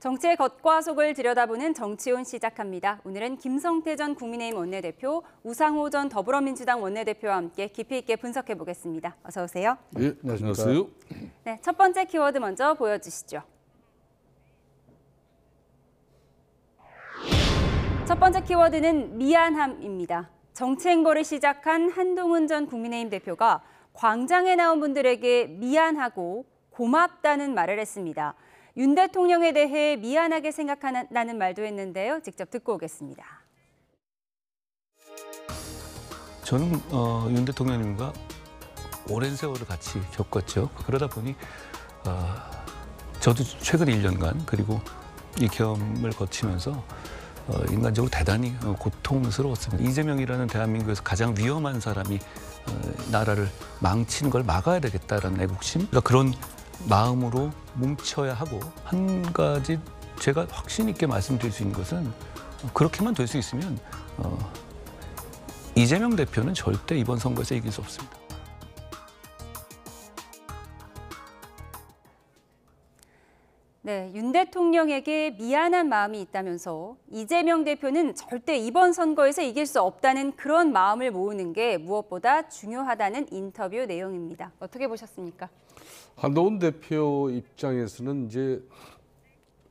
정치의 겉과 속을 들여다보는 정치온 시작합니다. 오늘은 김성태 전 국민의힘 원내대표, 우상호 전 더불어민주당 원내대표와 함께 깊이 있게 분석해 보겠습니다. 어서 오세요. 네, 안녕하세요. 네, 첫 번째 키워드 먼저 보여주시죠. 첫 번째 키워드는 미안함입니다. 정치 행보를 시작한 한동훈 전 국민의힘 대표가 광장에 나온 분들에게 미안하고 고맙다는 말을 했습니다. 윤 대통령에 대해 미안하게 생각한다는 말도 했는데요. 직접 듣고 오겠습니다. 저는 윤 대통령님과 오랜 세월을 같이 겪었죠. 그러다 보니 저도 최근 1년간 그리고 이 경험을 거치면서 인간적으로 대단히 고통스러웠습니다. 이재명이라는 대한민국에서 가장 위험한 사람이 나라를 망치는 걸 막아야 되겠다라는 애국심, 그러니까 그런 마음으로 뭉쳐야 하고, 한 가지 제가 확신 있게 말씀드릴 수 있는 것은 그렇게만 될 수 있으면 이재명 대표는 절대 이번 선거에서 이길 수 없습니다. 네, 윤 대통령에게 미안한 마음이 있다면서 이재명 대표는 절대 이번 선거에서 이길 수 없다는 그런 마음을 모으는 게 무엇보다 중요하다는 인터뷰 내용입니다. 어떻게 보셨습니까? 한동훈 대표 입장에서는 이제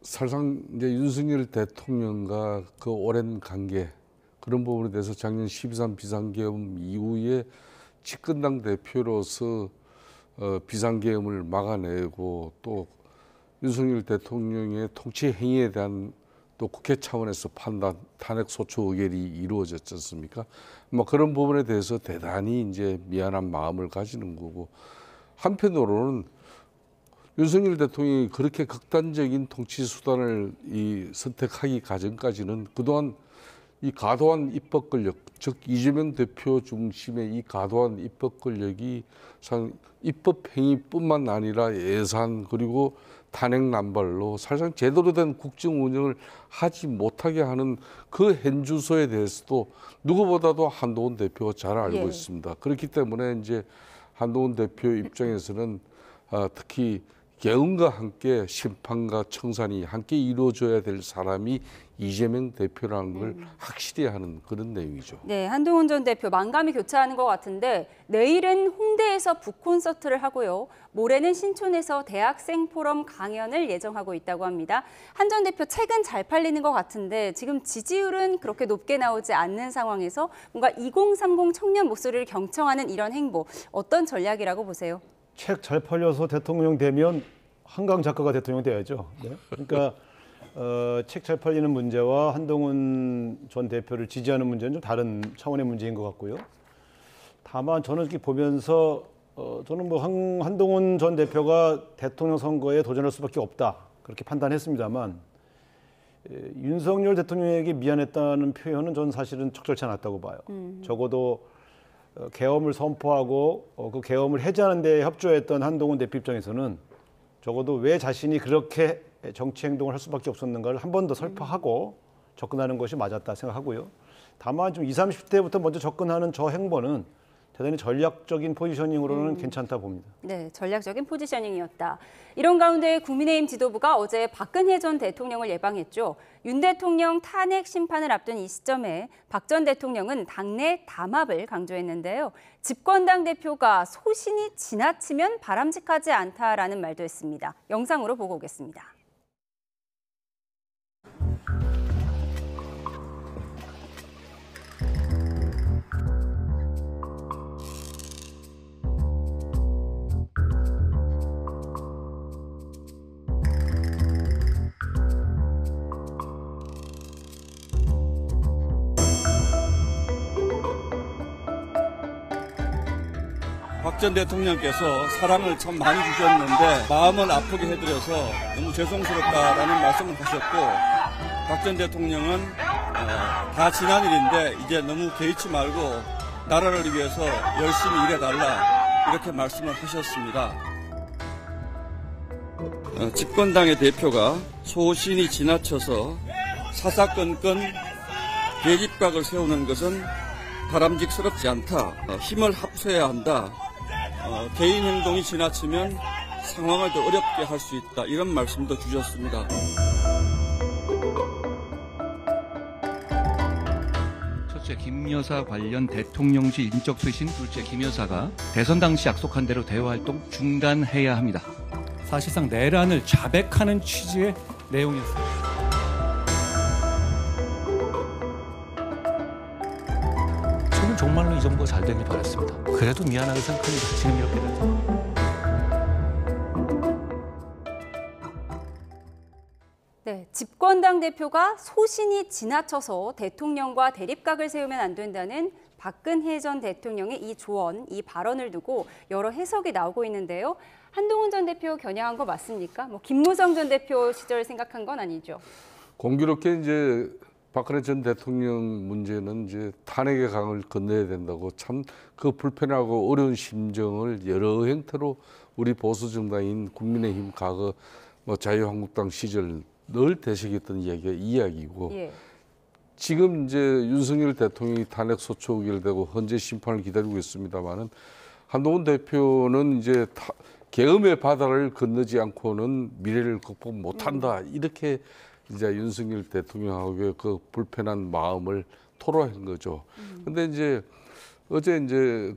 사실상 이제 윤석열 대통령과 그 오랜 관계, 그런 부분에 대해서 작년 12.3 비상계엄 이후에 집권당 대표로서 비상계엄을 막아내고 또 윤석열 대통령의 통치 행위에 대한 또 국회 차원에서 판단, 탄핵 소추 의결이 이루어졌지 않습니까? 뭐 그런 부분에 대해서 대단히 이제 미안한 마음을 가지는 거고, 한편으로는 윤석열 대통령이 그렇게 극단적인 통치 수단을 선택하기 과정까지는 그동안 이 과도한 입법 권력, 즉 이재명 대표 중심의 이 과도한 입법 권력이 입법 행위뿐만 아니라 예산 그리고 탄핵 남발로 사실상 제대로 된 국정 운영을 하지 못하게 하는 그 현주소에 대해서도 누구보다도 한동훈 대표가 잘 알고 있습니다. 그렇기 때문에 이제 한동훈 대표 입장에서는 특히 개헌과 함께 심판과 청산이 함께 이루어져야 될 사람이 이재명 대표라는 걸 확실히 하는 그런 내용이죠. 네, 한동훈 전 대표 만감이 교차하는 것 같은데 내일은 홍대에서 북콘서트를 하고요. 모레는 신촌에서 대학생 포럼 강연을 예정하고 있다고 합니다. 한 전 대표 책은 잘 팔리는 것 같은데 지금 지지율은 그렇게 높게 나오지 않는 상황에서 뭔가 2030 청년 목소리를 경청하는 이런 행보, 어떤 전략이라고 보세요? 책 잘 팔려서 대통령 되면 한강 작가가 대통령 돼야죠. 네? 그러니까 책 잘 팔리는 문제와 한동훈 전 대표를 지지하는 문제는 좀 다른 차원의 문제인 것 같고요. 다만 저는 이렇게 보면서 저는 뭐 한동훈 전 대표가 대통령 선거에 도전할 수밖에 없다 그렇게 판단했습니다만, 윤석열 대통령에게 미안했다는 표현은 저는 사실은 적절치 않았다고 봐요. 적어도 계엄을 선포하고 그 계엄을 해제하는 데 협조했던 한동훈 대표 입장에서는 적어도 왜 자신이 그렇게 정치 행동을 할 수밖에 없었는가를 한 번 더 설파하고 접근하는 것이 맞았다 생각하고요. 다만 좀 20, 30대부터 먼저 접근하는 저 행보는 대단히 전략적인 포지셔닝으로는 괜찮다 봅니다. 네, 전략적인 포지셔닝이었다. 이런 가운데 국민의힘 지도부가 어제 박근혜 전 대통령을 예방했죠. 윤 대통령 탄핵 심판을 앞둔 이 시점에 박 전 대통령은 당내 담합을 강조했는데요. 집권당 대표가 소신이 지나치면 바람직하지 않다라는 말도 했습니다. 영상으로 보고 오겠습니다. 박 전 대통령께서 사랑을 참 많이 주셨는데 마음은 아프게 해드려서 너무 죄송스럽다라는 말씀을 하셨고, 박 전 대통령은 다 지난 일인데 이제 너무 개의치 말고 나라를 위해서 열심히 일해달라 이렇게 말씀을 하셨습니다. 집권당의 대표가 소신이 지나쳐서 사사건건 계집각을 세우는 것은 바람직스럽지 않다. 힘을 합쳐야 한다. 개인 행동이 지나치면 상황을 더 어렵게 할 수 있다. 이런 말씀도 주셨습니다. 첫째, 김 여사 관련 대통령실 인적 쇄신. 둘째, 김 여사가 대선 당시 약속한 대로 대화활동 중단해야 합니다. 사실상 내란을 자백하는 취지의 내용이었습니다. 저는 정말로 이 정부가 잘 되길 바랐습니다. 그래도 미안하게 생각합니다. 지금 이렇게 돼서. 네, 집권당 대표가 소신이 지나쳐서 대통령과 대립각을 세우면 안 된다는 박근혜 전 대통령의 이 조언, 이 발언을 두고 여러 해석이 나오고 있는데요. 한동훈 전 대표 겨냥한 거 맞습니까? 뭐 김무성 전 대표 시절 생각한 건 아니죠. 공교롭게 이제 박근혜 전 대통령 문제는 이제 탄핵의 강을 건너야 된다고 참 그 불편하고 어려운 심정을 여러 형태로 우리 보수 정당인 국민의힘 과거 뭐 자유한국당 시절 늘 되새겼던 이야기가 이야기고 예. 지금 이제 윤석열 대통령이 탄핵 소추 의결되고 헌재 심판을 기다리고 있습니다만은 한동훈 대표는 이제 계엄의 바다를 건너지 않고는 미래를 극복 못한다 이렇게 이제 윤석열 대통령하고의 그 불편한 마음을 토로한 거죠. 근데 이제 어제 이제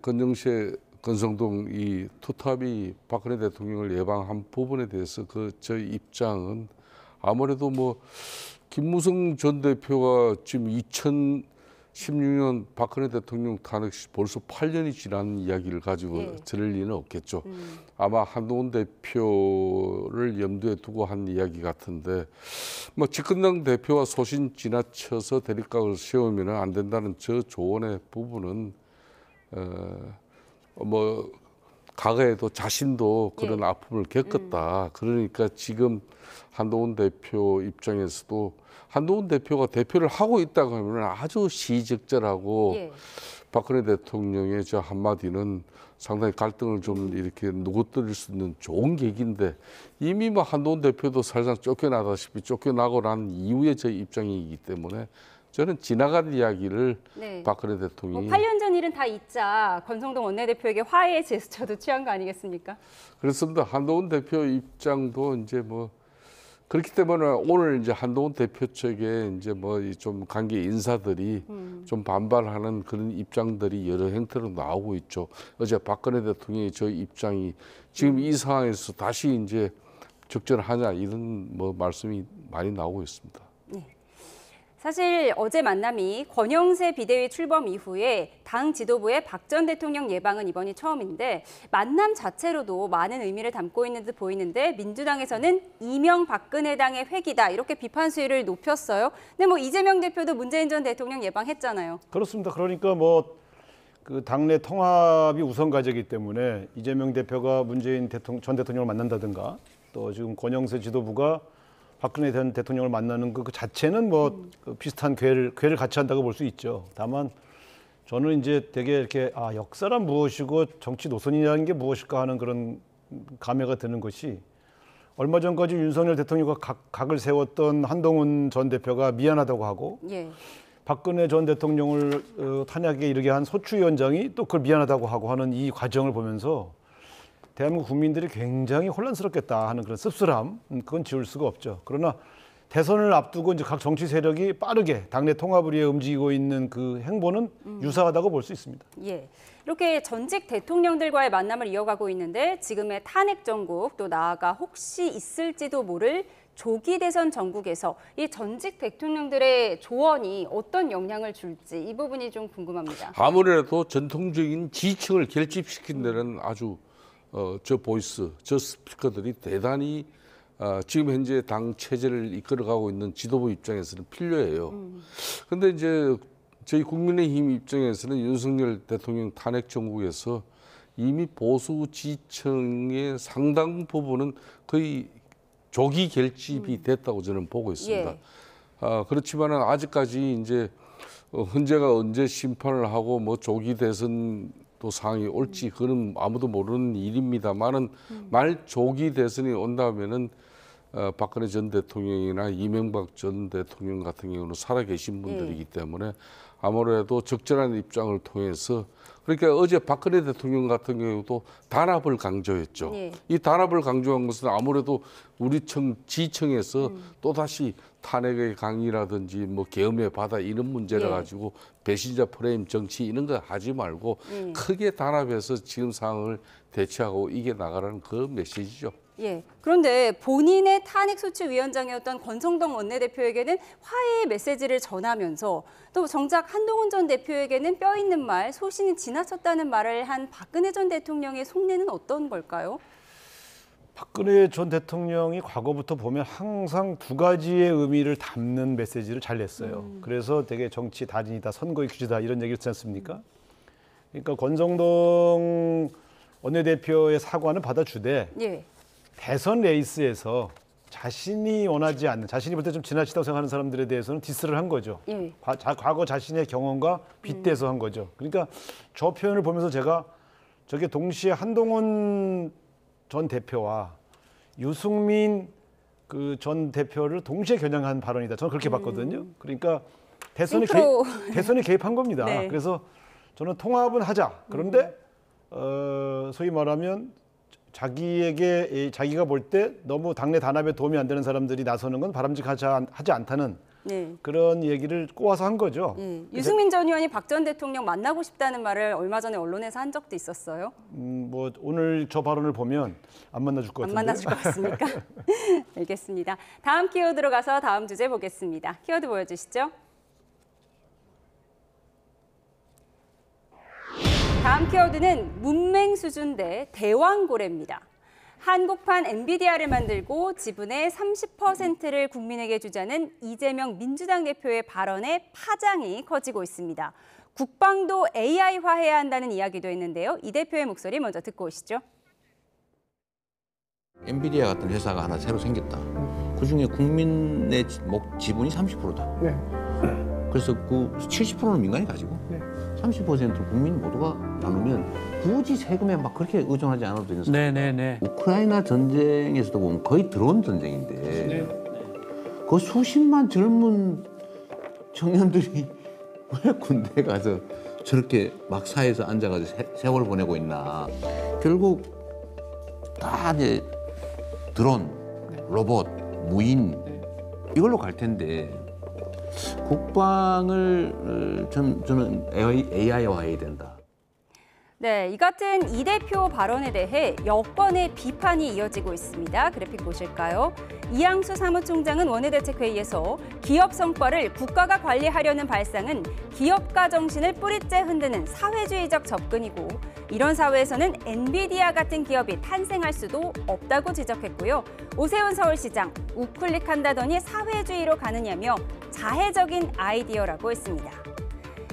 권성동 이 투탑이 박근혜 대통령을 예방한 부분에 대해서 저희 입장은 아무래도 뭐 김무성 전 대표가 지금 2016년 박근혜 대통령 탄핵 시 벌써 8년이 지난 이야기를 가지고 들을 리는 없겠죠. 아마 한동훈 대표를 염두에 두고 한 이야기 같은데 뭐 집권당 대표와 소신 지나쳐서 대립각을 세우면 안 된다는 저 조언의 부분은 뭐 과거에도 자신도 그런 아픔을 겪었다. 그러니까 지금 한동훈 대표 입장에서도 한동훈 대표가 대표를 하고 있다고 하면 아주 시적절하고 박근혜 대통령의 저 한마디는 상당히 갈등을 좀 이렇게 누구뜨릴 수 있는 좋은 계기인데 이미 뭐 한동훈 대표도 사실상 쫓겨나다시피 쫓겨나고 난 이후에 저 입장이기 때문에 저는 지나간 이야기를 박근혜 대통령이 8년 전 일은 다 잊자. 권성동 원내대표에게 화해의 제스처도 취한 거 아니겠습니까? 그렇습니다. 한동훈 대표 입장도 이제 뭐 그렇기 때문에 오늘 이제 한동훈 대표 측에 이제 뭐 좀 관계 인사들이 좀 반발하는 그런 입장들이 여러 형태로 나오고 있죠. 어제 박근혜 대통령의 저 입장이 지금 이 상황에서 다시 이제 적절하냐 이런 뭐 말씀이 많이 나오고 있습니다. 사실 어제 만남이 권영세 비대위 출범 이후에 당 지도부의 박 전 대통령 예방은 이번이 처음인데 만남 자체로도 많은 의미를 담고 있는 듯 보이는데 민주당에서는 이명박근혜당의 회기다 이렇게 비판 수위를 높였어요. 근데 뭐 이재명 대표도 문재인 전 대통령 예방했잖아요. 그렇습니다. 그러니까 뭐 그 당내 통합이 우선 과제이기 때문에 이재명 대표가 문재인 전 대통령을 만난다든가 또 지금 권영세 지도부가 박근혜 전 대통령을 만나는 그 자체는 뭐 비슷한 궤를 같이 한다고 볼 수 있죠. 다만 저는 이제 되게 이렇게 역사란 무엇이고 정치 노선이라는 게 무엇일까 하는 그런 감회가 드는 것이 얼마 전까지 윤석열 대통령과 각을 세웠던 한동훈 전 대표가 미안하다고 하고 박근혜 전 대통령을 탄핵에 이르게 한 소추위원장이 또 그걸 미안하다고 하고 하는 이 과정을 보면서 대한민국 국민들이 굉장히 혼란스럽겠다 하는 그런 씁쓸함, 그건 지울 수가 없죠. 그러나 대선을 앞두고 이제 각 정치 세력이 빠르게 당내 통합을 위해 움직이고 있는 그 행보는 유사하다고 볼 수 있습니다. 이렇게 전직 대통령들과의 만남을 이어가고 있는데 지금의 탄핵 정국 또 나아가 혹시 있을지도 모를 조기 대선 전국에서 이 전직 대통령들의 조언이 어떤 영향을 줄지 이 부분이 좀 궁금합니다. 아무래도 전통적인 지층을 결집시킨 데는 아주 저 보이스, 저 스피커들이 대단히 지금 현재 당 체제를 이끌어가고 있는 지도부 입장에서는 필요해요. 그런데 이제 저희 국민의힘 입장에서는 윤석열 대통령 탄핵 정국에서 이미 보수 지층의 상당 부분은 거의 조기 결집이 됐다고 저는 보고 있습니다. 그렇지만은 아직까지 이제 헌재가 언제 심판을 하고 뭐 조기 대선 또 상황이 올지 그는 아무도 모르는 일입니다만은 말 조기 대선이 온다면은 박근혜 전 대통령이나 이명박 전 대통령 같은 경우는 살아계신 분들이기 때문에 아무래도 적절한 입장을 통해서 그러니까 어제 박근혜 대통령 같은 경우도 단합을 강조했죠. 예. 이 단합을 강조한 것은 아무래도 우리 지청에서 또다시 탄핵의 강의라든지 뭐 계엄의 바다 이런 문제를 예. 가지고 배신자 프레임 정치 이런 거 하지 말고 크게 단합해서 지금 상황을 대처하고 이겨 나가라는 그 메시지죠. 예. 그런데 본인의 탄핵소추위원장이었던 권성동 원내대표에게는 화해의 메시지를 전하면서 또 정작 한동훈 전 대표에게는 뼈 있는 말, 소신이 지나쳤다는 말을 한 박근혜 전 대통령의 속내는 어떤 걸까요? 박근혜 전 대통령이 과거부터 보면 항상 두 가지의 의미를 담는 메시지를 잘 냈어요. 그래서 되게 정치 다진이다, 선거의 규제다 이런 얘기 했지 않습니까? 그러니까 권성동 원내대표의 사과는 받아주되 예. 대선 레이스에서 자신이 원하지 않는, 자신이 볼 때 좀 지나치다고 생각하는 사람들에 대해서는 디스를 한 거죠. 예. 과거 자신의 경험과 빗대서 한 거죠. 그러니까 저 표현을 보면서 제가 저게 동시에 한동훈 전 대표와 유승민 그 전 대표를 동시에 겨냥한 발언이다. 저는 그렇게 봤거든요. 그러니까 대선에 개입한 겁니다. 네. 그래서 저는 통합은 하자. 그런데 소위 말하면 자기가 볼 때 너무 당내 단합에 도움이 안 되는 사람들이 나서는 건 바람직하지 않다는 네. 그런 얘기를 꼬아서 한 거죠. 유승민 전 의원이 박 전 대통령 만나고 싶다는 말을 얼마 전에 언론에서 한 적도 있었어요. 뭐 오늘 저 발언을 보면 안 만나줄 것 안 같은데. 만나줄 것 같습니까? 알겠습니다. 다음 키워드로 가서 다음 주제 보겠습니다. 키워드 보여주시죠. 다음 키워드는 문맹 수준 대 대왕고래입니다. 한국판 엔비디아를 만들고 지분의 30%를 국민에게 주자는 이재명 민주당 대표의 발언에 파장이 커지고 있습니다. 국방도 AI화해야 한다는 이야기도 했는데요. 이 대표의 목소리 먼저 듣고 오시죠. 엔비디아 같은 회사가 하나 새로 생겼다. 그중에 국민의 지분이 30%다. 네. 그래서 그 70%는 민간이 가지고 30%를 국민 모두가 나누면 굳이 세금에 막 그렇게 의존하지 않아도 되는 상황. 네네네. 우크라이나 전쟁에서도 보면 거의 드론 전쟁인데 네. 그 수십만 젊은 청년들이 왜 군대 가서 저렇게 막 사회에서 앉아가지고 세월을 보내고 있나. 결국 다 이제 드론, 로봇, 무인 이걸로 갈 텐데 국방을 저는 AI화해야 된다. 네, 이 같은 이 대표 발언에 대해 여권의 비판이 이어지고 있습니다. 그래픽 보실까요? 이양수 사무총장은 원내대책회의에서 기업 성과를 국가가 관리하려는 발상은 기업가 정신을 뿌리째 흔드는 사회주의적 접근이고 이런 사회에서는 엔비디아 같은 기업이 탄생할 수도 없다고 지적했고요. 오세훈 서울시장, 우클릭한다더니 사회주의로 가느냐며 자해적인 아이디어라고 했습니다.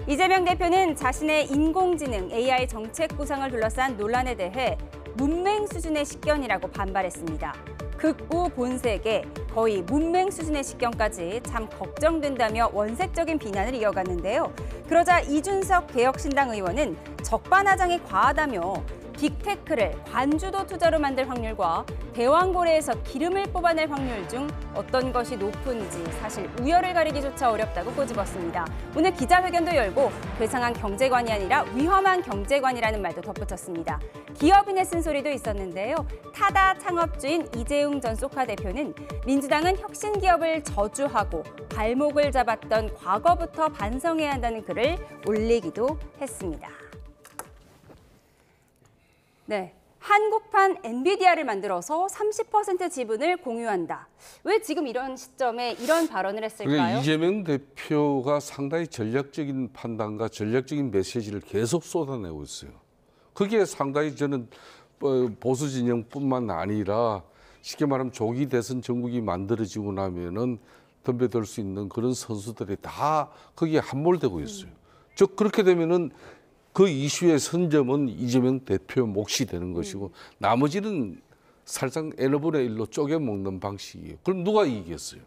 이재명 대표는 자신의 인공지능 AI 정책 구상을 둘러싼 논란에 대해 문맹 수준의 식견이라고 반발했습니다. 극우 본색에 거의 문맹 수준의 식견까지 참 걱정된다며 원색적인 비난을 이어갔는데요. 그러자 이준석 개혁신당 의원은 적반하장이 과하다며 빅테크를 관주도 투자로 만들 확률과 대왕고래에서 기름을 뽑아낼 확률 중 어떤 것이 높은지 사실 우열을 가리기조차 어렵다고 꼬집었습니다. 오늘 기자회견도 열고 괴상한 경제관이 아니라 위험한 경제관이라는 말도 덧붙였습니다. 기업인의 쓴소리도 있었는데요. 타다 창업주인 이재용 전 소카 대표는 민주당은 혁신기업을 저주하고 발목을 잡았던 과거부터 반성해야 한다는 글을 올리기도 했습니다. 네, 한국판 엔비디아를 만들어서 30% 지분을 공유한다. 왜 지금 이런 시점에 이런 발언을 했을까요? 그러니까 이재명 대표가 상당히 전략적인 판단과 전략적인 메시지를 계속 쏟아내고 있어요. 그게 상당히 저는 보수 진영뿐만 아니라 쉽게 말하면 조기 대선 전국이 만들어지고 나면은 덤벼들 수 있는 그런 선수들이 다 거기에 함몰되고 있어요. 즉 그렇게 되면은 그 이슈의 선점은 이재명 대표 몫이 되는 것이고 나머지는 사실상 n분의 1로 쪼개먹는 방식이에요. 그럼 누가 이기겠어요?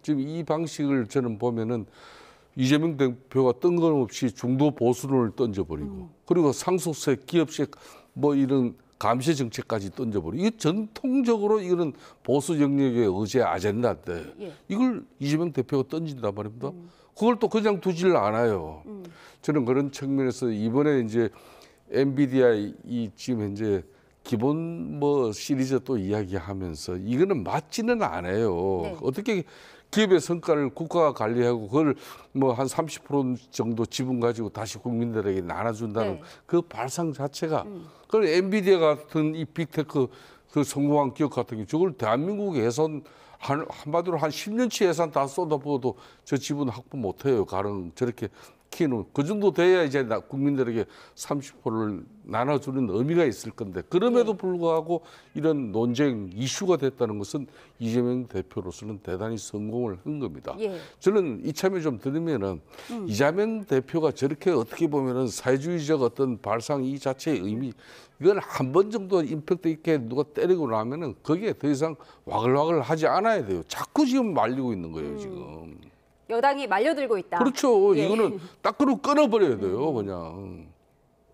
지금 이 방식을 저는 보면은 이재명 대표가 뜬금없이 중도 보수론을 던져버리고 그리고 상속세, 기업세 뭐 이런 감시 정책까지 던져버려. 이게 전통적으로 이거는 보수 영역의 의제 아젠다인데 예. 이걸 이재명 대표가 던진단 말입니다. 그걸 또 그냥 두질 않아요. 저는 그런 측면에서 이번에 이제 엔비디아 이 지금 현재 기본 뭐 시리즈 또 이야기하면서 이거는 맞지는 않아요. 네. 어떻게 기업의 성과를 국가가 관리하고 그걸 뭐 한 30% 정도 지분 가지고 다시 국민들에게 나눠준다는 네. 그 발상 자체가 그걸 엔비디아 같은 이 빅테크 그 성공한 기업 같은 게 저걸 대한민국 예산 한마디로 한 10년치 예산 다 쏟아부어도 저 지분 확보 못해요. 가령 저렇게 키는 그 정도 돼야 이제 국민들에게 30%를 나눠주는 의미가 있을 건데 그럼에도 불구하고 이런 논쟁 이슈가 됐다는 것은 이재명 대표로서는 대단히 성공을 한 겁니다. 예. 저는 이참에 좀 들으면은 이재명 대표가 저렇게 어떻게 보면은 사회주의적 어떤 발상 이 자체의 의미 이건 한 번 정도 임팩트 있게 누가 때리고 나면은 거기에 더 이상 와글와글 하지 않아야 돼요. 자꾸 지금 말리고 있는 거예요 지금. 여당이 말려들고 있다. 그렇죠. 예. 이거는 딱 그러고 끊어버려야 돼요, 그냥.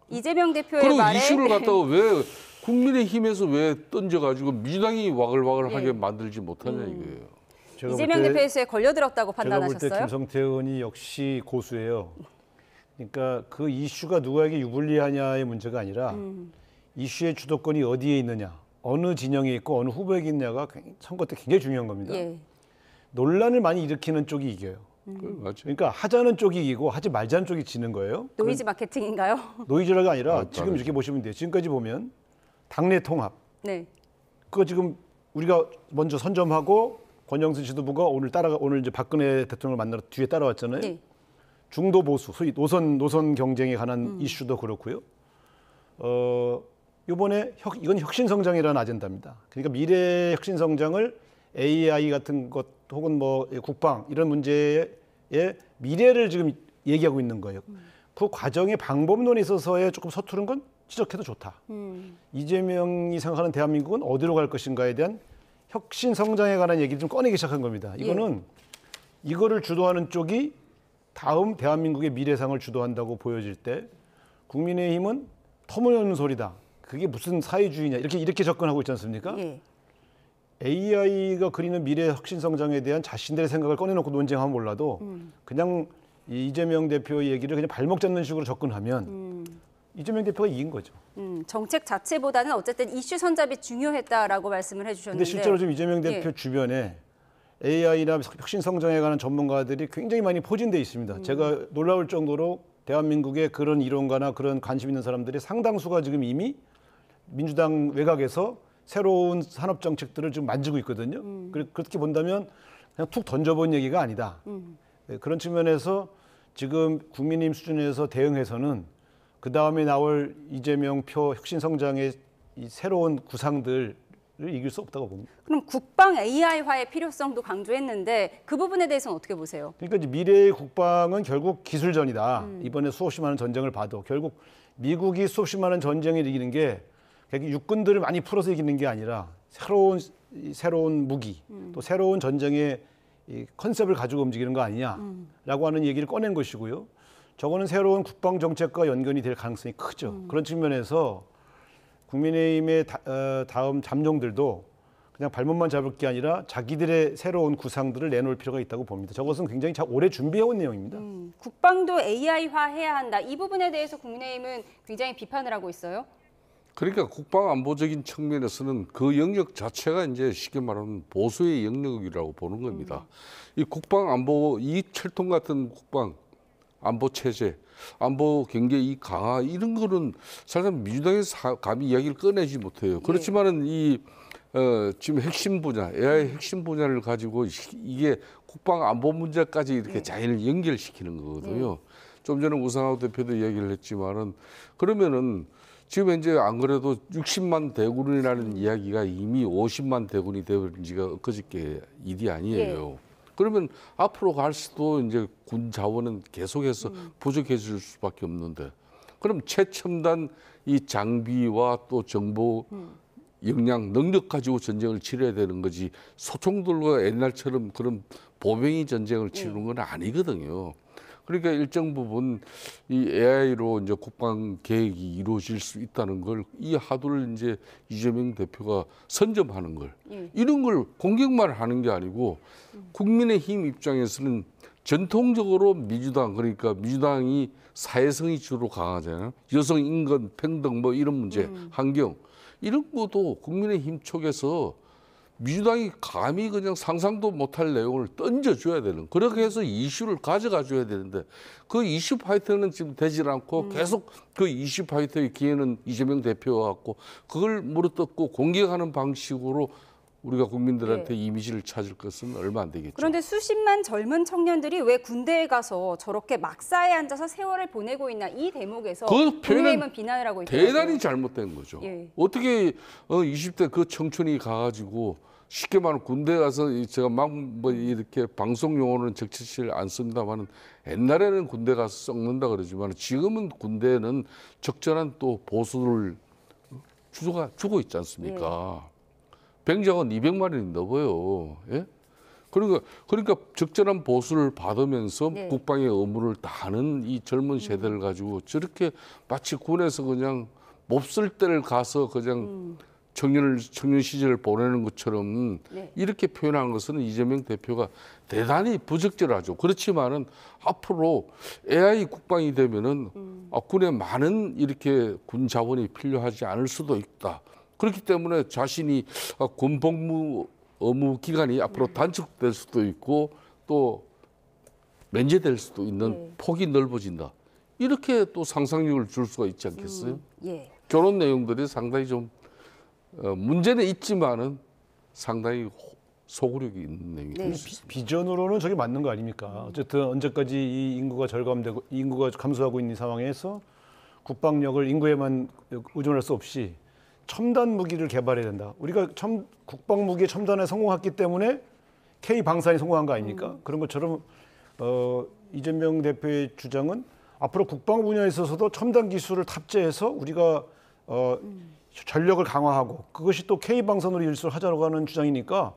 이재명 대표의 그리고 말에 이슈를 갖다가 왜 국민의힘에서 왜 던져가지고 민주당이 와글와글하게 예. 만들지 못하냐 이거예요. 제가 이재명 볼 때- 대표의 수에 걸려들었다고 제가 볼 때 판단하셨어요? 김성태 의원이 역시 고수예요. 그러니까 그 이슈가 누구에게 유불리하냐의 문제가 아니라 이슈의 주도권이 어디에 있느냐, 어느 진영에 있고 어느 후보에게 있느냐가 선거 때 굉장히 중요한 겁니다. 예. 논란을 많이 일으키는 쪽이 이겨요. 맞죠. 그러니까 하자는 쪽이 이기고 하지 말자는 쪽이 지는 거예요. 노이즈 마케팅인가요? 노이즈라가 아니라 지금 다르죠. 이렇게 보시면 돼요. 지금까지 보면 당내 통합 네. 그거 지금 우리가 먼저 선점하고 권영순 지도부가 오늘 이제 박근혜 대통령을 만나러 뒤에 따라왔잖아요. 네. 중도 보수, 소위 노선 경쟁에 관한 이슈도 그렇고요. 이번에 이건 혁신 성장이라는 아젠다입니다. 그러니까 미래 혁신 성장을 AI 같은 것 혹은 뭐 국방 이런 문제의 미래를 지금 얘기하고 있는 거예요. 그 과정의 방법론에 있어서의 조금 서투른 건 지적해도 좋다. 이재명이 생각하는 대한민국은 어디로 갈 것인가에 대한 혁신 성장에 관한 얘기를 좀 꺼내기 시작한 겁니다. 이거는 이거를 주도하는 쪽이 다음 대한민국의 미래상을 주도한다고 보여질 때 국민의힘은 터무니없는 소리다. 그게 무슨 사회주의냐 이렇게 접근하고 있지 않습니까? 예. AI가 그리는 미래 혁신 성장에 대한 자신들의 생각을 꺼내놓고 논쟁하면 몰라도 그냥 이재명 대표의 얘기를 그냥 발목 잡는 식으로 접근하면 이재명 대표가 이긴 거죠. 정책 자체보다는 어쨌든 이슈 선잡이 중요했다라고 말씀을 해주셨는데. 근데 실제로 지금 이재명 대표 주변에 AI나 혁신 성장에 관한 전문가들이 굉장히 많이 포진돼 있습니다. 제가 놀라울 정도로 대한민국의 그런 이론가나 그런 관심 있는 사람들이 상당수가 지금 이미 민주당 외곽에서 새로운 산업 정책들을 지금 만지고 있거든요. 그렇게 본다면 그냥 툭 던져본 얘기가 아니다. 네, 그런 측면에서 지금 국민의힘 수준에서 대응해서는 그 다음에 나올 이재명 표 혁신 성장의 이 새로운 구상들을 이길 수 없다고 봅니다. 그럼 국방 AI화의 필요성도 강조했는데 그 부분에 대해서는 어떻게 보세요? 그러니까 이제 미래의 국방은 결국 기술전이다. 이번에 수없이 많은 전쟁을 봐도 결국 미국이 수없이 많은 전쟁을 이기는 게 육군들을 많이 풀어서 이기는 게 아니라 새로운 무기 또 새로운 전쟁의 이 컨셉을 가지고 움직이는 거 아니냐라고 하는 얘기를 꺼낸 것이고요. 저거는 새로운 국방 정책과 연관이 될 가능성이 크죠. 그런 측면에서 국민의힘의 다음 잠룡들도 그냥 발목만 잡을 게 아니라 자기들의 새로운 구상들을 내놓을 필요가 있다고 봅니다. 저것은 굉장히 오래 준비해온 내용입니다. 국방도 AI화해야 한다. 이 부분에 대해서 국민의힘은 굉장히 비판을 하고 있어요. 그러니까 국방 안보적인 측면에서는 그 영역 자체가 이제 쉽게 말하면 보수의 영역이라고 보는 겁니다. 이 국방 안보, 이 철통 같은 국방 안보 체제, 안보 경계 이 강화 이런 거는 사실은 민주당에서 감히 이야기를 꺼내지 못해요. 그렇지만은 지금 핵심 분야, AI 핵심 분야를 가지고 이게 국방 안보 문제까지 이렇게 잘 연결시키는 거거든요. 좀 전에 우상호 대표도 이야기를 했지만은 그러면은 지금 현재 안 그래도 60만 대군이라는 이야기가 이미 50만 대군이 되어버린 지가 엊그저께 일이 아니에요. 그러면 앞으로 갈수도 이제 군 자원은 계속해서 부족해질 수밖에 없는데 그럼 최첨단 이 장비와 또 정보 역량, 능력 가지고 전쟁을 치러야 되는 거지 소총들과 옛날처럼 그런 보병이 전쟁을 치르는 건 아니거든요. 그러니까 일정 부분 이 AI로 이제 국방 계획이 이루어질 수 있다는 걸 이 화두를 이제 이재명 대표가 선점하는 걸 이런 걸 공격만 하는 게 아니고 국민의힘 입장에서는 전통적으로 민주당 그러니까 민주당이 사회성이 주로 강하잖아요. 여성 인권 평등 뭐 이런 문제 환경 이런 것도 국민의힘 쪽에서 민주당이 감히 그냥 상상도 못할 내용을 던져줘야 되는 그렇게 해서 이슈를 가져가 줘야 되는데 그 이슈 파이터는 지금 되질 않고 계속 그 이슈 파이터의 기회는 이재명 대표가 갖고 그걸 물어뜯고 공격하는 방식으로 우리가 국민들한테 이미지를 찾을 것은 얼마 안 되겠죠. 그런데 수십만 젊은 청년들이 왜 군대에 가서 저렇게 막사에 앉아서 세월을 보내고 있나 이 대목에서 그 국민의힘은 비난을 하고 있더라고요. 대단히 잘못된 거죠. 예. 어떻게 20대 그 청춘이 가가지고 쉽게 말하면 군대 가서 제가 막 뭐 이렇게 방송 용어는 적절치 안 씁니다만은 옛날에는 군대 가서 썩는다 그러지만 지금은 군대는 적절한 또 보수를 주고 있지 않습니까? 병장은 200마리는 넘어요. 예? 그러니까 적절한 보수를 받으면서 국방의 의무를 다하는 이 젊은 세대를 가지고 저렇게 마치 군에서 그냥 몹쓸 때를 가서 그냥 청년 시절을 보내는 것처럼 이렇게 표현하는 것은 이재명 대표가 대단히 부적절하죠. 그렇지만은 앞으로 AI 국방이 되면은 군에 많은 이렇게 군 자원이 필요하지 않을 수도 있다. 그렇기 때문에 자신이 군 복무 의무 기간이 앞으로 단축될 수도 있고 또 면제될 수도 있는 폭이 넓어진다. 이렇게 또 상상력을 줄 수가 있지 않겠어요? 그런 내용들이 상당히 좀 문제는 있지만은 상당히 소구력이 있는 내용이 될 수 있습니다. 비전으로는 저게 맞는 거 아닙니까? 어쨌든 언제까지 이 인구가 절감되고 이 인구가 감소하고 있는 상황에서 국방력을 인구에만 의존할 수 없이 첨단 무기를 개발해야 된다. 우리가 국방 무기의 첨단에 성공했기 때문에 K 방산이 성공한 거 아닙니까? 그런 것처럼 이재명 대표의 주장은 앞으로 국방 분야에 있어서도 첨단 기술을 탑재해서 우리가 전력을 강화하고 그것이 또 K 방산으로 일수를 하자고 하는 주장이니까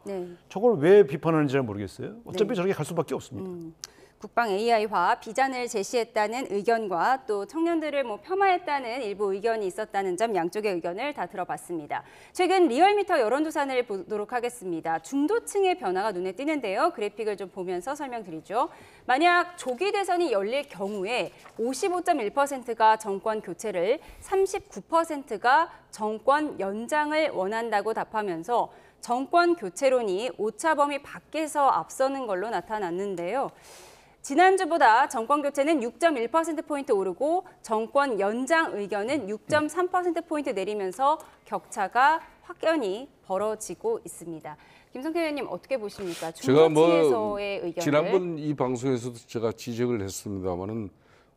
저걸 왜 비판하는지 잘 모르겠어요. 어차피 저렇게 갈 수밖에 없습니다. 국방 AI화 비전을 제시했다는 의견과 또 청년들을 폄하했다는 일부 의견이 있었다는 점 양쪽의 의견을 다 들어봤습니다. 최근 리얼미터 여론조사를 보도록 하겠습니다. 중도층의 변화가 눈에 띄는데요. 그래픽을 좀 보면서 설명드리죠. 만약 조기 대선이 열릴 경우에 55.1%가 정권 교체를, 39%가 정권 연장을 원한다고 답하면서 정권 교체론이 오차 범위 밖에서 앞서는 걸로 나타났는데요. 지난주보다 정권 교체는 6.1%포인트 오르고 정권 연장 의견은 6.3%포인트 내리면서 격차가 확연히 벌어지고 있습니다. 김성태 의원님 어떻게 보십니까? 중도층에서의 의견을. 지난번 이 방송에서도 제가 지적을 했습니다마는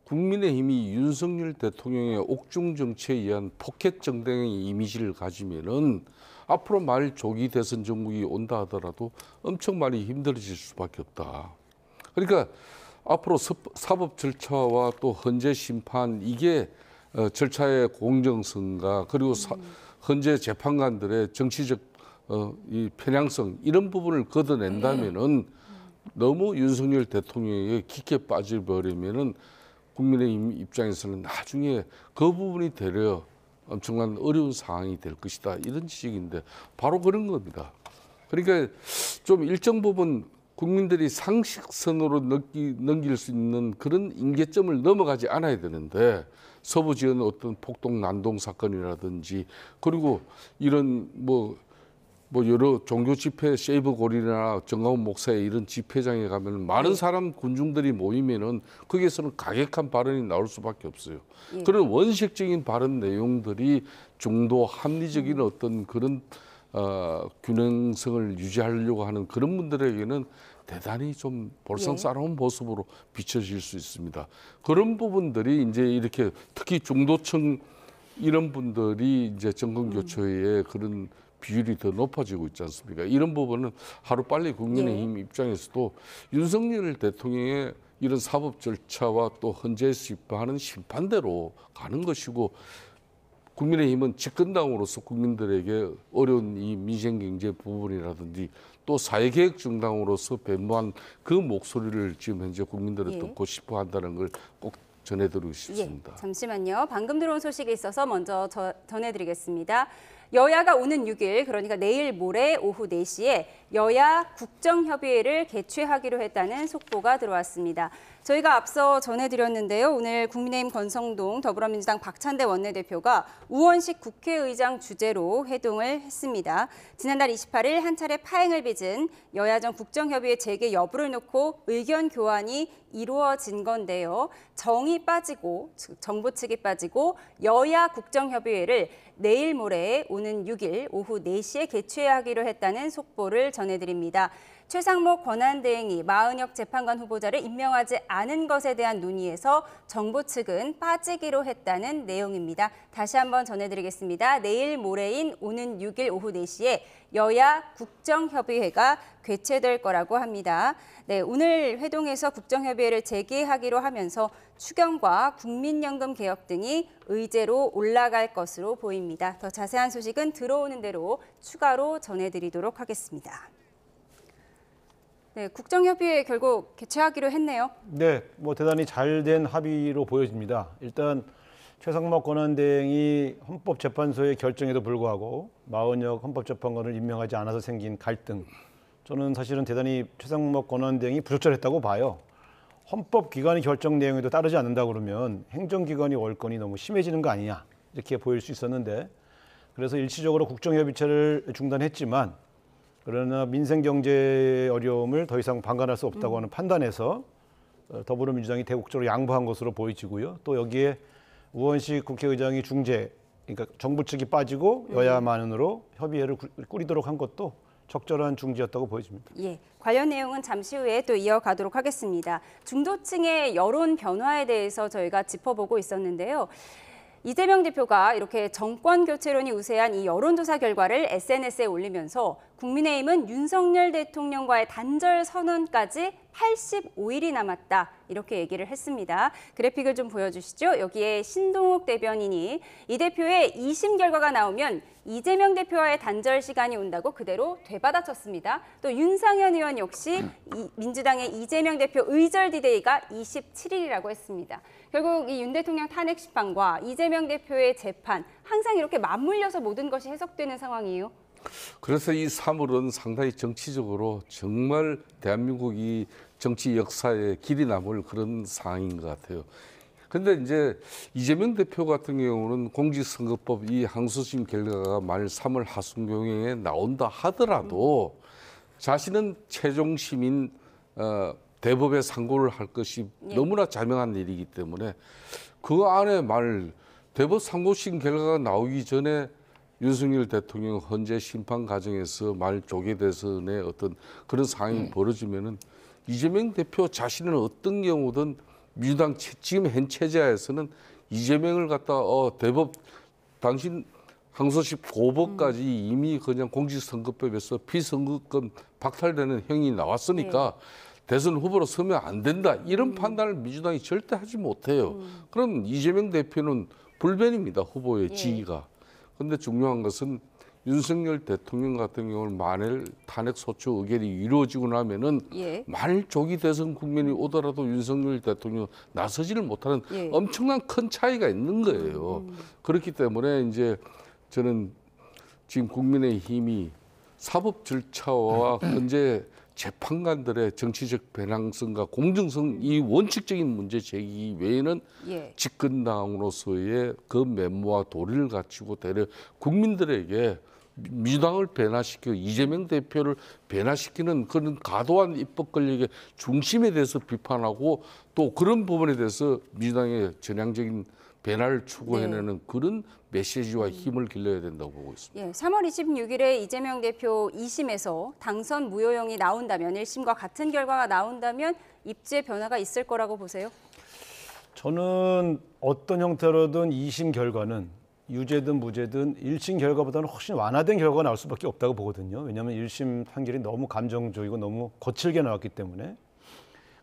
국민의힘이 윤석열 대통령의 옥중 정치에 의한 포켓 정당의 이미지를 가지면은 앞으로 말 조기 대선 정국이 온다 하더라도 엄청 많이 힘들어질 수밖에 없다. 그러니까 앞으로 사법 절차와 또 헌재 심판 이게 절차의 공정성과 그리고 헌재 재판관들의 정치적 이 편향성 이런 부분을 걷어낸다면은 너무 윤석열 대통령에게 깊게 빠져버리면은 국민의힘 입장에서는 나중에 그 부분이 되려 엄청난 어려운 상황이 될 것이다 이런 지적인데 바로 그런 겁니다. 그러니까 좀 일정 부분 국민들이 상식선으로 넘길 수 있는 그런 임계점을 넘어가지 않아야 되는데 서부 지역의 어떤 폭동 난동 사건이라든지 그리고 이런 뭐 여러 종교 집회 세이브 고리나 정가훈 목사의 이런 집회장에 가면 많은 사람 군중들이 모이면은 거기에서는 가격한 발언이 나올 수밖에 없어요. 그런 원칙적인 발언 내용들이 중도 합리적인 어떤 그런 균형성을 유지하려고 하는 그런 분들에게는 대단히 좀 볼썽싸러운 모습으로 비춰질 수 있습니다. 그런 부분들이 이제 이렇게 특히 중도층 이런 분들이 이제 정권 교체에 그런 비율이 더 높아지고 있지 않습니까? 이런 부분은 하루빨리 국민의힘 입장에서도 윤석열 대통령의 이런 사법 절차와 또 헌재에서 입법하는 심판대로 가는 것이고 국민의힘은 집권당으로서 국민들에게 어려운 이 민생경제 부분이라든지 또 사회개혁 정당으로서 변모한 그 목소리를 지금 현재 국민들은 예. 듣고 싶어 한다는 걸 꼭 전해드리고 싶습니다. 예, 잠시만요. 방금 들어온 소식이 있어서 먼저 전해드리겠습니다. 여야가 오는 6일, 그러니까 내일 모레 오후 4시에 여야 국정협의회를 개최하기로 했다는 속보가 들어왔습니다. 저희가 앞서 전해드렸는데요. 오늘 국민의힘 권성동 더불어민주당 박찬대 원내대표가 우원식 국회의장 주재로 회동을 했습니다. 지난달 28일 한 차례 파행을 빚은 여야정 국정협의회 재개 여부를 놓고 의견 교환이 이루어진 건데요. 정이 빠지고, 즉 정부 측이 빠지고 여야 국정협의회를 내일 모레 오는 6일 오후 4시에 개최하기로 했다는 속보를 전해드립니다. 최상목 권한대행이 마은혁 재판관 후보자를 임명하지 않은 것에 대한 논의에서 정부 측은 빠지기로 했다는 내용입니다. 다시 한번 전해드리겠습니다. 내일 모레인 오는 6일 오후 4시에 여야 국정협의회가 개최될 거라고 합니다. 네, 오늘 회동에서 국정협의회를 재개하기로 하면서 추경과 국민연금 개혁 등이 의제로 올라갈 것으로 보입니다. 더 자세한 소식은 들어오는 대로 추가로 전해드리도록 하겠습니다. 네, 국정협의회 결국 개최하기로 했네요. 네, 뭐 대단히 잘된 합의로 보여집니다. 일단 최상목 권한대행이 헌법재판소의 결정에도 불구하고 마은혁 헌법재판관을 임명하지 않아서 생긴 갈등. 저는 사실은 대단히 최상목 권한대행이 부적절했다고 봐요. 헌법기관의 결정 내용에도 따르지 않는다 그러면 행정기관의 월권이 너무 심해지는 거 아니냐 이렇게 보일 수 있었는데 그래서 일시적으로 국정협의체를 중단했지만 그러나 민생 경제 어려움을 더 이상 방관할 수 없다고 하는 판단에서 더불어민주당이 대국적으로 양보한 것으로 보이지고요. 또 여기에 우원식 국회의장이 중재, 그러니까 정부 측이 빠지고 여야만으로 협의회를 꾸리도록 한 것도 적절한 중지였다고 보여집니다. 예, 관련 내용은 잠시 후에 또 이어가도록 하겠습니다. 중도층의 여론 변화에 대해서 저희가 짚어보고 있었는데요. 이재명 대표가 이렇게 정권 교체론이 우세한 이 여론조사 결과를 SNS에 올리면서 국민의힘은 윤석열 대통령과의 단절 선언까지 85일이 남았다 이렇게 얘기를 했습니다. 그래픽을 좀 보여주시죠. 여기에 신동욱 대변인이 이 대표의 2심 결과가 나오면 이재명 대표와의 단절 시간이 온다고 그대로 되받아쳤습니다. 또 윤상현 의원 역시 민주당의 이재명 대표 의절 디데이가 27일이라고 했습니다. 결국 이 윤 대통령 탄핵 심판과 이재명 대표의 재판 항상 이렇게 맞물려서 모든 것이 해석되는 상황이에요. 그래서 이 3월은 상당히 정치적으로 정말 대한민국이 정치 역사에 길이 남을 그런 상황인 것 같아요. 근데 이제 이재명 대표 같은 경우는 공직선거법 이 항소심 결과가 만일 3월 하순경에 나온다 하더라도 자신은 최종 시민 대법에 상고를 할 것이 너무나 자명한 일이기 때문에 그 안에 만일 대법 상고심 결과가 나오기 전에 윤석열 대통령 헌재 심판 과정에서 말 조계대선의 어떤 그런 상황이 벌어지면은 이재명 대표 자신은 어떤 경우든 민주당 지금 현 체제하에서는 이재명을 갖다 대법 당신 항소심 고법까지 이미 그냥 공직선거법에서 피선거권 박탈되는 형이 나왔으니까 대선 후보로 서면 안 된다 이런 판단을 민주당이 절대 하지 못해요. 그럼 이재명 대표는 불변입니다. 후보의 지위가. 그런데 중요한 것은 윤석열 대통령 같은 경우는 만일 탄핵 소추 의결이 이루어지고 나면은 만일 조기 대선 국면이 오더라도 윤석열 대통령 나서지를 못하는 엄청난 큰 차이가 있는 거예요. 그렇기 때문에 이제 저는 지금 국민의힘이 사법 절차와 현재 재판관들의 정치적 배당성과 공정성 이 원칙적인 문제 제기 외에는 집권당으로서의 그 면모와 도리를 갖추고 대려 국민들에게 민주당을 배나시키고 이재명 대표를 배나시키는 그런 과도한 입법 권력의 중심에 대해서 비판하고 또 그런 부분에 대해서 민주당의 전향적인 변화를 추구해내는 그런 메시지와 힘을 길러야 된다고 보고 있습니다. 3월 26일에 이재명 대표 2심에서 당선 무효형이 나온다면 1심과 같은 결과가 나온다면 입지에 변화가 있을 거라고 보세요? 저는 어떤 형태로든 2심 결과는 유죄든 무죄든 1심 결과보다는 훨씬 완화된 결과가 나올 수밖에 없다고 보거든요. 왜냐하면 1심 판결이 너무 감정적이고 너무 거칠게 나왔기 때문에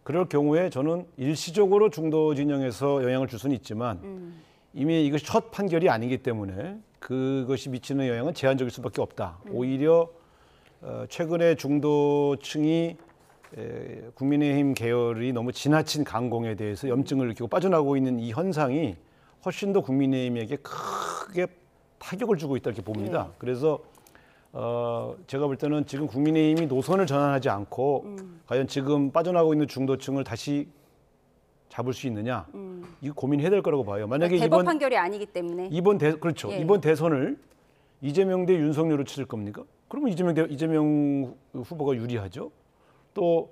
그럴 경우에 저는 일시적으로 중도 진영에서 영향을 줄 수는 있지만 이미 이것이 첫 판결이 아니기 때문에 그것이 미치는 영향은 제한적일 수밖에 없다. 오히려 최근에 중도층이 국민의힘 계열이 너무 지나친 강공에 대해서 염증을 느끼고 빠져나가고 있는 이 현상이 훨씬 더 국민의힘에게 크게 타격을 주고 있다 이렇게 봅니다. 그래서 제가 볼 때는 지금 국민의힘이 노선을 전환하지 않고 과연 지금 빠져나가고 있는 중도층을 다시 잡을 수 있느냐 이거 고민해야 될 거라고 봐요. 만약에 대법 판결이 아니기 때문에 그렇죠. 예. 이번 대선을 이재명 대 윤석열로 치를 겁니까? 그러면 이재명 후보가 유리하죠. 또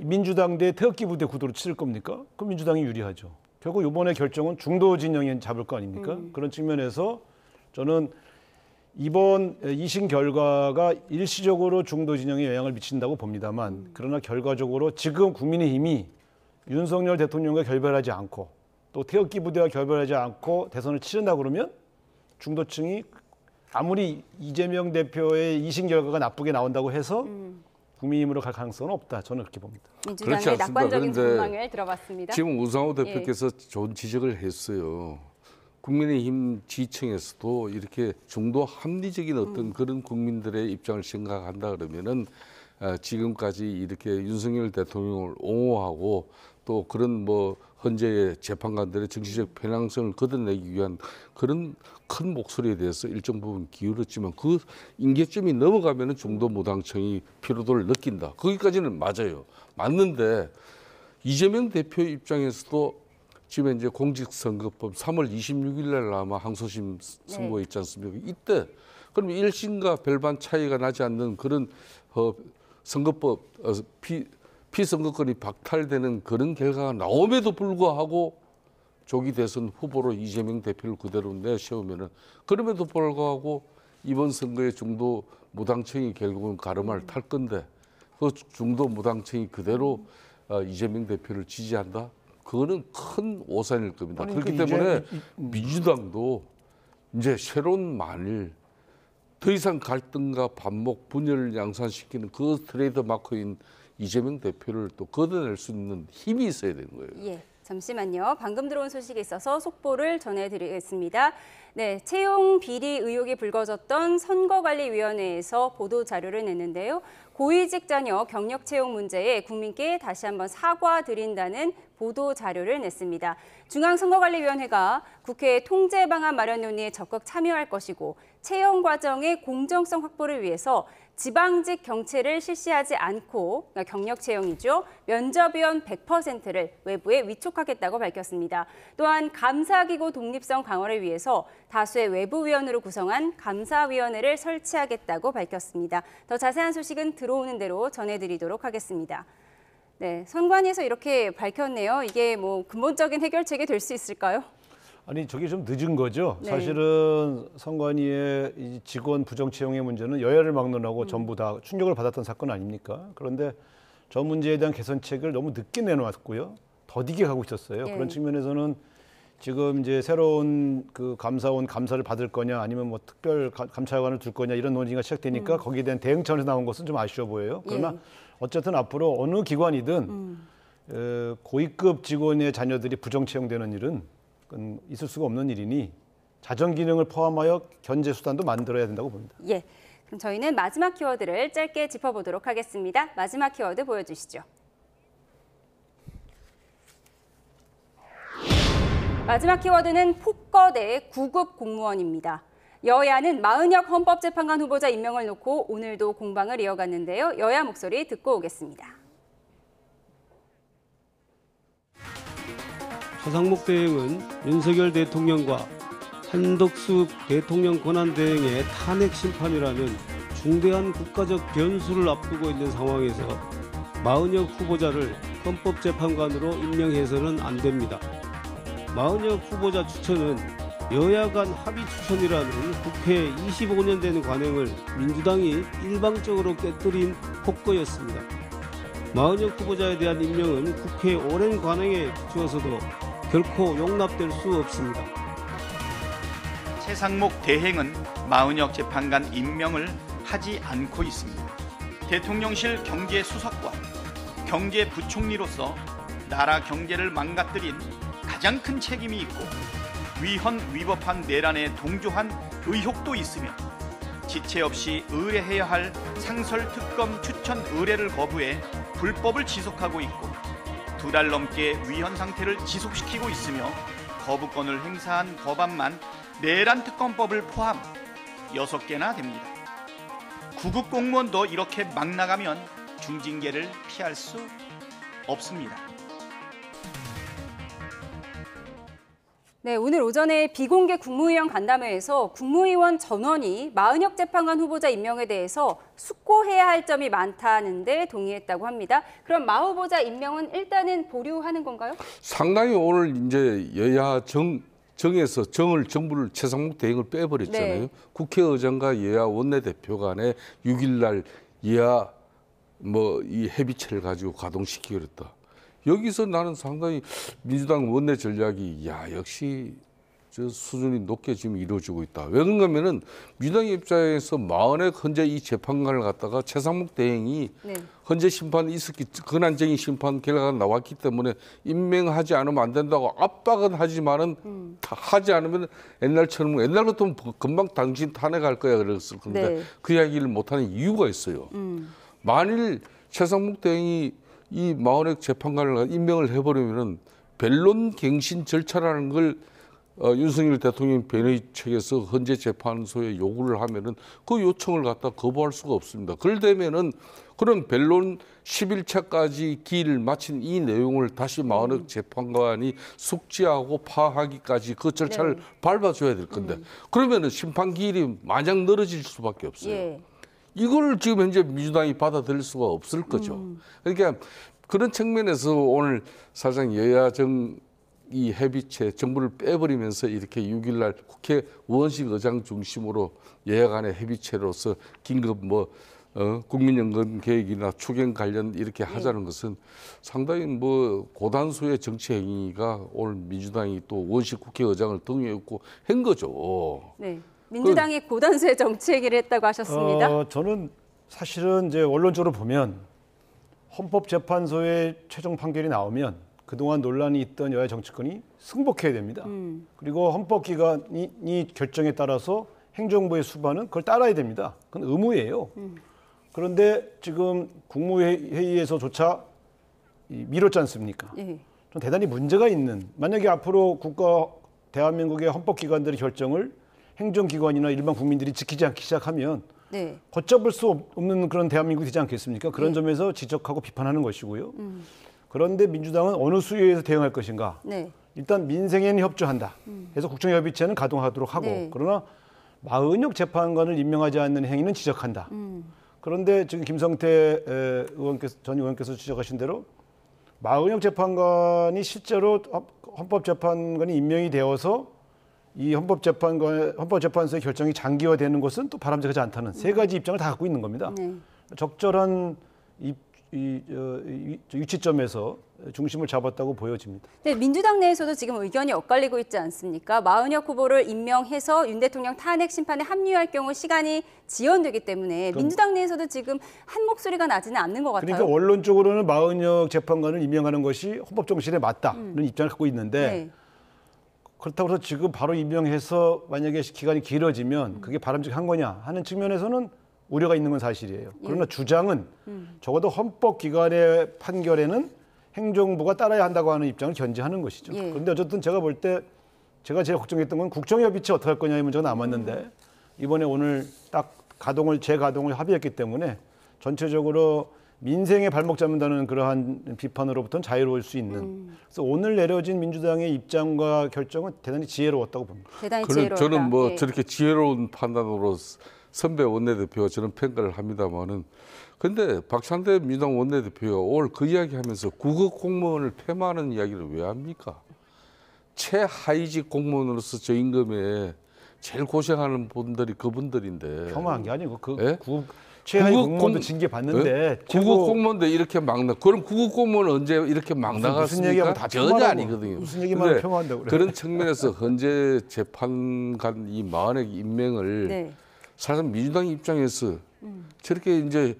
민주당 대 태극기 부대 구도로 치를 겁니까? 그럼 민주당이 유리하죠. 결국 이번에 결정은 중도 진영이 잡을 거 아닙니까? 그런 측면에서 저는 이번 2심 결과가 일시적으로 중도 진영에 영향을 미친다고 봅니다만 그러나 결과적으로 지금 국민의힘이 윤석열 대통령과 결별하지 않고 또 태극기 부대와 결별하지 않고 대선을 치른다 그러면 중도층이 아무리 이재명 대표의 2심 결과가 나쁘게 나온다고 해서 국민의힘으로 갈 가능성은 없다. 저는 그렇게 봅니다. 민주당의 그렇지 않습니다. 낙관적인 그런데 전망을 들어봤습니다. 지금 우상호 대표께서 좋은 지적을 했어요. 국민의힘 지층에서도 이렇게 중도 합리적인 어떤 그런 국민들의 입장을 생각한다 그러면은 지금까지 이렇게 윤석열 대통령을 옹호하고 또 그런 뭐 현재의 재판관들의 정치적 편향성을 걷어내기 위한 그런 큰 목소리에 대해서 일정 부분 기울었지만 그 임계점이 넘어가면은 중도 무당층이 피로도를 느낀다. 거기까지는 맞아요. 맞는데 이재명 대표 입장에서도 지금 이제 공직선거법 3월 26일 날 아마 항소심 선고가 있지 않습니까? 이때 그럼 1심과 별반 차이가 나지 않는 그런 선거법 피선거권이 박탈되는 그런 결과가 나옴에도 불구하고 조기 대선 후보로 이재명 대표를 그대로 내세우면은 그럼에도 불구하고 이번 선거에 중도 무당층이 결국은 가름을 탈 건데 그 중도 무당층이 그대로 이재명 대표를 지지한다? 그거는 큰 오산일 겁니다. 그렇기 때문에 민주당도 이제 새로운 만일 더 이상 갈등과 반목, 분열을 양산시키는 그 트레이드 마크인 이재명 대표를 또 걷어낼 수 있는 힘이 있어야 되는 거예요. 예, 잠시만요. 방금 들어온 소식이 있어서 속보를 전해드리겠습니다. 네, 채용 비리 의혹이 불거졌던 선거관리위원회에서 보도 자료를 냈는데요. 고위직 자녀 경력 채용 문제에 국민께 다시 한번 사과드린다는 보도 자료를 냈습니다. 중앙선거관리위원회가 국회 통제 방안 마련 논의에 적극 참여할 것이고 채용 과정의 공정성 확보를 위해서 지방직 경채를 실시하지 않고 그러니까 경력 채용이죠. 면접위원 100%를 외부에 위촉하겠다고 밝혔습니다. 또한 감사기구 독립성 강화를 위해서 다수의 외부위원으로 구성한 감사위원회를 설치하겠다고 밝혔습니다. 더 자세한 소식은 들어오는 대로 전해드리도록 하겠습니다. 네, 선관위에서 이렇게 밝혔네요. 이게 뭐 근본적인 해결책이 될 수 있을까요? 아니 저게 좀 늦은 거죠. 네. 사실은 선관위의 이 직원 부정 채용의 문제는 여야를 막론하고 전부 다 충격을 받았던 사건 아닙니까? 그런데 저 문제에 대한 개선책을 너무 늦게 내놓았고요. 더디게 가고 있었어요. 예. 그런 측면에서는 지금 이제 새로운 그 감사원 감사를 받을 거냐 아니면 뭐 특별 감찰관을 둘 거냐 이런 논의가 시작되니까 거기에 대한 대응 차원에서 나온 것은 좀 아쉬워 보여요. 그러나 예. 어쨌든 앞으로 어느 기관이든 고위급 직원의 자녀들이 부정 채용되는 일은 있을 수가 없는 일이니 자정 기능을 포함하여 견제 수단도 만들어야 된다고 봅니다. 예, 그럼 저희는 마지막 키워드를 짧게 짚어보도록 하겠습니다. 마지막 키워드 보여주시죠. 마지막 키워드는 폭거대 9급 공무원입니다. 여야는 마은혁 헌법재판관 후보자 임명을 놓고 오늘도 공방을 이어갔는데요. 여야 목소리 듣고 오겠습니다. 최상목 대행은 윤석열 대통령과 한덕수 대통령 권한대행의 탄핵 심판이라는 중대한 국가적 변수를 앞두고 있는 상황에서 마은혁 후보자를 헌법재판관으로 임명해서는 안 됩니다. 마은혁 후보자 추천은 여야 간 합의 추천이라는 국회 25년 된 관행을 민주당이 일방적으로 깨뜨린 폭거였습니다. 마은혁 후보자에 대한 임명은 국회 오랜 관행에 비추어서도 결코 용납될 수 없습니다. 최상목 대행은 마은혁 재판관 임명을 하지 않고 있습니다. 대통령실 경제수석과 경제부총리로서 나라 경제를 망가뜨린 가장 큰 책임이 있고 위헌 위법한 내란에 동조한 의혹도 있으며 지체 없이 의뢰해야 할 상설특검 추천 의뢰를 거부해 불법을 지속하고 있고 2달 넘게 위헌 상태를 지속시키고 있으며 거부권을 행사한 법안만 내란 특검법을 포함 6개나 됩니다. 구급 공무원도 이렇게 막 나가면 중징계를 피할 수 없습니다. 네, 오늘 오전에 비공개 국무위원 간담회에서 국무위원 전원이 마은혁 재판관 후보자 임명에 대해서 숙고해야 할 점이 많다는데 동의했다고 합니다. 그럼 마 후보자 임명은 일단은 보류하는 건가요? 상당히 오늘 이제 여야 정부를 최상목 대행을 빼버렸잖아요. 네. 국회의장과 여야 원내대표 간에 6일날 여야 이 협의체를 가지고 가동시키기로 했다. 여기서 나는 상당히 민주당 원내 전략이 역시 저 수준이 높게 지금 이루어지고 있다. 왜 그런가면은 민주당 입장에서 마흔의 현재 이 재판관을 갖다가 최상목 대행이 현재 심판 있었기 근한쟁의 심판 결과가 나왔기 때문에 임명하지 않으면 안 된다고 압박은 하지만은 하지 않으면 옛날 같으면 금방 당신 탄핵할 거야 그랬을 건데 그 이야기를 못하는 이유가 있어요. 만일 최상목 대행이 이 마흔의 재판관을 임명을 해버리면은 변론갱신 절차라는 걸 윤석열 대통령 변호인 측에서 현재 재판소에 요구를 하면은 그 요청을 갖다 거부할 수가 없습니다. 그러려면은 그런 변론 10일차까지 기일을 마친 이 내용을 다시 마흔의 재판관이 숙지하고 파악하기까지 그 절차를 밟아줘야 될 건데 그러면은 심판 기일이 마냥 늘어질 수밖에 없어요. 이걸 지금 현재 민주당이 받아들일 수가 없을 거죠. 그러니까 그런 측면에서 오늘 사실상 여야 이 협의체 정부를 빼버리면서 이렇게 6일날 국회 원식 의장 중심으로 여야 간의 협의체로서 긴급 국민연금 계획이나 추경 관련 이렇게 하자는 것은 상당히 고단수의 정치 행위가 오늘 민주당이 또 원식 국회의장을 등용했고 한 거죠. 네. 민주당이 고단수의 정치 얘기를 했다고 하셨습니다. 저는 사실은 이제 원론적으로 보면 헌법재판소의 최종 판결이 나오면 그동안 논란이 있던 여야 정치권이 승복해야 됩니다. 그리고 헌법기관이 결정에 따라서 행정부의 수반은 그걸 따라야 됩니다. 그건 의무예요. 그런데 지금 국무회의에서조차 미뤘지 않습니까? 좀 대단히 문제가 있는, 만약에 앞으로 대한민국의 헌법기관들의 결정을 행정기관이나 일반 국민들이 지키지 않기 시작하면 걷잡을 수 없는 그런 대한민국이 되지 않겠습니까? 그런 점에서 지적하고 비판하는 것이고요. 그런데 민주당은 어느 수위에서 대응할 것인가? 일단 민생에는 협조한다. 그래서 국정협의체는 가동하도록 하고 그러나 마은혁 재판관을 임명하지 않는 행위는 지적한다. 그런데 지금 김성태 전 의원께서 지적하신 대로 마은혁 재판관이 실제로 헌법재판관이 임명이 되어서 이 헌법재판소의 결정이 장기화되는 것은 또 바람직하지 않다는 세 가지 입장을 다 갖고 있는 겁니다. 적절한 위치점에서 중심을 잡았다고 보여집니다. 네, 민주당 내에서도 지금 의견이 엇갈리고 있지 않습니까? 마은혁 후보를 임명해서 윤 대통령 탄핵 심판에 합류할 경우 시간이 지연되기 때문에 민주당 내에서도 지금 한 목소리가 나지는 않는 것 같아요. 그러니까 원론적으로는 마은혁 재판관을 임명하는 것이 헌법 정신에 맞다는 입장을 갖고 있는데 그렇다고 해서 지금 바로 임명해서 만약에 기간이 길어지면 그게 바람직한 거냐 하는 측면에서는 우려가 있는 건 사실이에요. 그러나 주장은 적어도 헌법기관의 판결에는 행정부가 따라야 한다고 하는 입장을 견지하는 것이죠. 그런데 어쨌든 제가 볼 때 제가 제일 걱정했던 건 국정협의체 어떻게 할 거냐 이 문제가 남았는데 이번에 오늘 딱 재가동을 합의했기 때문에 전체적으로 민생에 발목 잡는다는 그러한 비판으로부터는 자유로울 수 있는. 그래서 오늘 내려진 민주당의 입장과 결정은 대단히 지혜로웠다고 봅니다. 대단히 지혜로웠다. 저는 저렇게 지혜로운 판단으로 선배 원내대표가 저는 평가를 합니다만은 근데 박찬대 민주당 원내대표가 오늘 그 이야기하면서 국어 공무원을 폐마하는 이야기를 왜 합니까? 최하위직 공무원으로서 저 임금에 제일 고생하는 분들이 그분들인데. 폄하한 게 아니고 최하위 공무원도 징계 받는데 국어 공무원도 이렇게 막 그럼 국어 공무원은 언제 이렇게 막 나갔습니까? 전혀 아니거든요. 무슨 얘기만 폄하한다고 그래. 그런 측면에서 현재 재판관 이 마흔의 임명을 사실 민주당 입장에서 저렇게 이제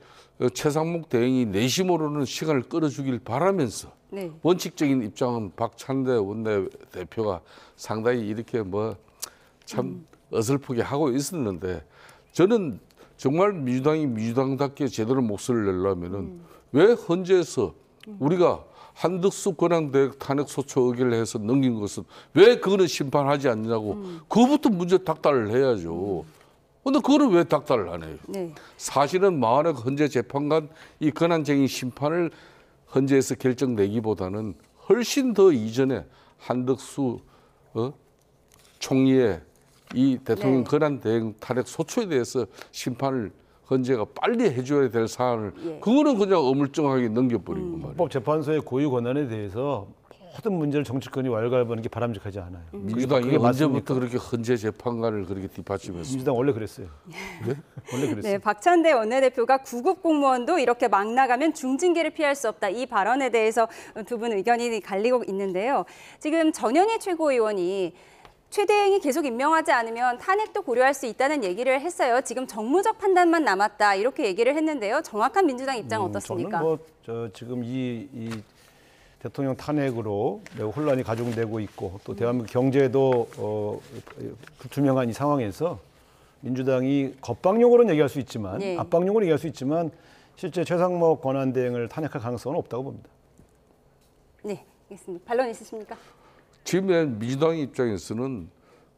최상목 대행이 내심으로는 시간을 끌어주길 바라면서 원칙적인 입장은 박찬대 원내대표가 상당히 이렇게 참 어설프게 하고 있었는데 저는 정말 민주당이 민주당답게 제대로 몫을 내려면은 왜 헌재에서 우리가 한덕수 권한대행 탄핵 소추 의결을 해서 넘긴 것은 왜 그거는 심판하지 않냐고 그거부터 문제 닥달을 해야죠. 근데 그거는 왜 닥달을 안 해요? 네. 사실은 마흔의 헌재 재판관 이 권한쟁의 심판을 헌재에서 결정내기보다는 훨씬 더 이전에 한덕수 총리의 이 대통령 네. 권한대행 탄핵 소추에 대해서 심판을 헌재가 빨리 해줘야 될 사안을 예. 그거는 그냥 어물쩡하게 넘겨버리고 말이에요. 헌법재판소의 고유 권한에 대해서 모든 문제를 정치권이 왈가왈부하는 게 바람직하지 않아요. 민주당이 그게 맞습니까? 언제부터 그렇게 헌재 재판관을 그렇게 뒷받침했어요? 민주당 원래 그랬어요. 네? 원래 그랬어요. 네, 박찬대 원내대표가 구급 공무원도 이렇게 막 나가면 중징계를 피할 수 없다. 이 발언에 대해서 두 분 의견이 갈리고 있는데요. 지금 전현희 최고위원이 최대행이 계속 임명하지 않으면 탄핵도 고려할 수 있다는 얘기를 했어요. 지금 정무적 판단만 남았다 이렇게 얘기를 했는데요. 정확한 민주당 입장 어떻습니까? 저는 지금 이 대통령 탄핵으로 매우 혼란이 가중되고 있고 또 대한민국 경제도 불투명한 이 상황에서 민주당이 겁방용으로는 얘기할 수 있지만 네. 압박용으로 얘기할 수 있지만 실제 최상목 권한대행을 탄핵할 가능성은 없다고 봅니다. 네, 알겠습니다. 반론 있으십니까? 지금 민주당 입장에서는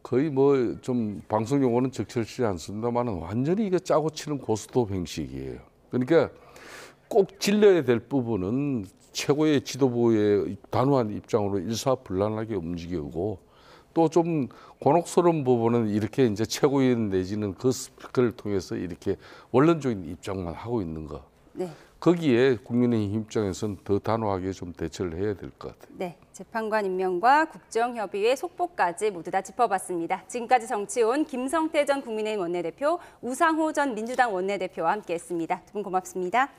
거의 뭐 좀 방송 용어는 적절치 않습니다만 완전히 이게 짜고 치는 고스톱 형식이에요. 그러니까 꼭 질러야 될 부분은 최고의 지도부의 단호한 입장으로 일사불란하게 움직이고 또 좀 곤혹스러운 부분은 이렇게 이제 최고위원 내지는 그 스피커를 통해서 이렇게 원론적인 입장만 하고 있는 거. 네. 거기에 국민의힘 입장에서는 더 단호하게 좀 대처를 해야 될 것 같아요. 네, 재판관 임명과 국정협의회 속보까지 모두 다 짚어봤습니다. 지금까지 정치온 김성태 전 국민의힘 원내대표, 우상호 전 민주당 원내대표와 함께했습니다. 두 분 고맙습니다.